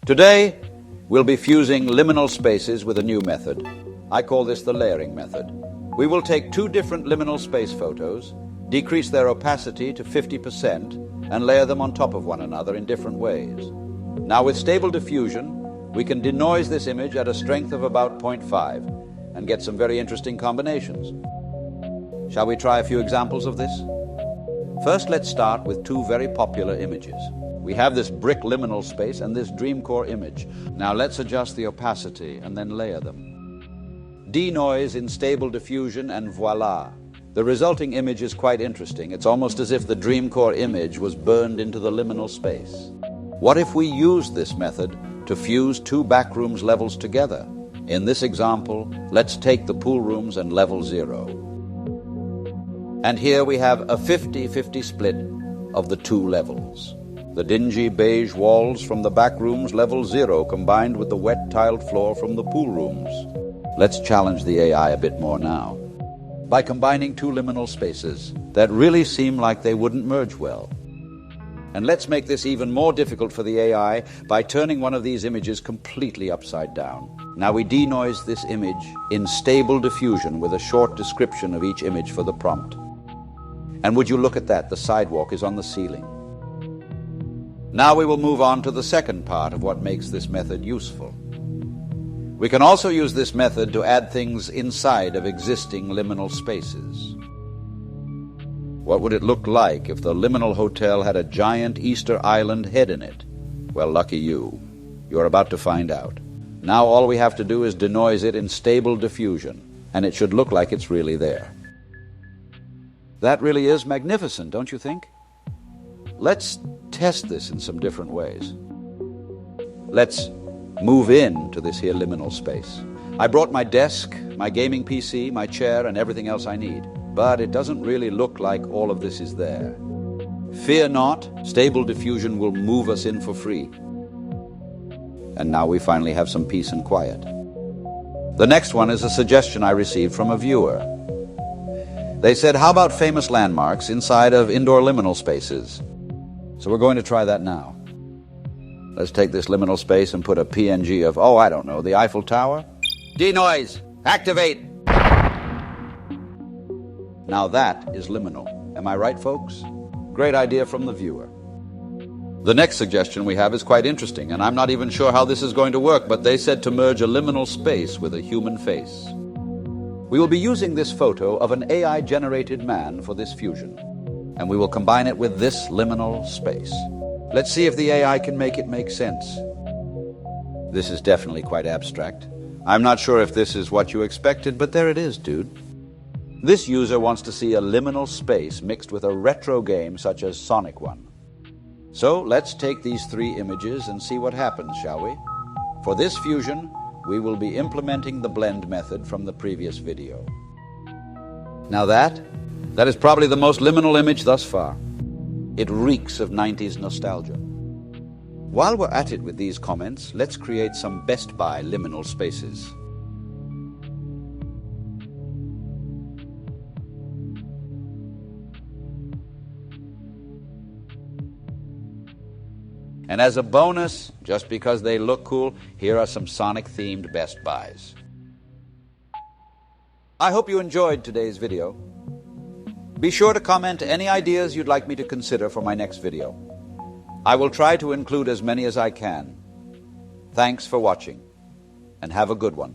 Today, we'll be fusing liminal spaces with a new method. I call this the layering method. We will take two different liminal space photos, decrease their opacity to 50%, and layer them on top of one another in different ways. Now, with stable diffusion, we can denoise this image at a strength of about 0.5 and get some very interesting combinations. Shall we try a few examples of this? First, let's start with two very popular images. We have this brick liminal space and this dream core image. Now let's adjust the opacity and then layer them. Denoise in stable diffusion and voila. The resulting image is quite interesting. It's almost as if the dream core image was burned into the liminal space. What if we use this method to fuse two backrooms levels together? In this example, let's take the pool rooms and level 0. And here we have a 50-50 split of the two levels. The dingy beige walls from the back rooms level 0 combined with the wet tiled floor from the pool rooms. Let's challenge the AI a bit more now. By combining two liminal spaces that really seem like they wouldn't merge well. And let's make this even more difficult for the AI by turning one of these images completely upside down. Now we denoise this image in stable diffusion with a short description of each image for the prompt. And would you look at that, the sidewalk is on the ceiling. Now we will move on to the second part of what makes this method useful. We can also use this method to add things inside of existing liminal spaces. What would it look like if the liminal hotel had a giant Easter Island head in it? Well, lucky you. You're about to find out. Now all we have to do is denoise it in stable diffusion, and it should look like it's really there. That really is magnificent, don't you think? Let's test this in some different ways. Let's move in to this here liminal space. I brought my desk, my gaming PC, my chair, and everything else I need. But it doesn't really look like all of this is there. Fear not, stable diffusion will move us in for free. And now we finally have some peace and quiet. The next one is a suggestion I received from a viewer. They said, how about famous landmarks inside of indoor liminal spaces? So we're going to try that now. Let's take this liminal space and put a PNG of, I don't know, the Eiffel Tower. Denoise! Activate! Now that is liminal. Am I right, folks? Great idea from the viewer. The next suggestion we have is quite interesting, and I'm not even sure how this is going to work, but they said to merge a liminal space with a human face. We will be using this photo of an AI-generated man for this fusion, and we will combine it with this liminal space. Let's see if the AI can make it make sense. This is definitely quite abstract. I'm not sure if this is what you expected, but there it is, dude. This user wants to see a liminal space mixed with a retro game such as Sonic 1. So let's take these three images and see what happens, shall we? For this fusion, we will be implementing the blend method from the previous video. Now that is probably the most liminal image thus far. It reeks of 90s nostalgia. While we're at it with these comments, let's create some Best Buy liminal spaces. And as a bonus, just because they look cool, here are some Sonic-themed Best Buys. I hope you enjoyed today's video. Be sure to comment any ideas you'd like me to consider for my next video. I will try to include as many as I can. Thanks for watching, and have a good one.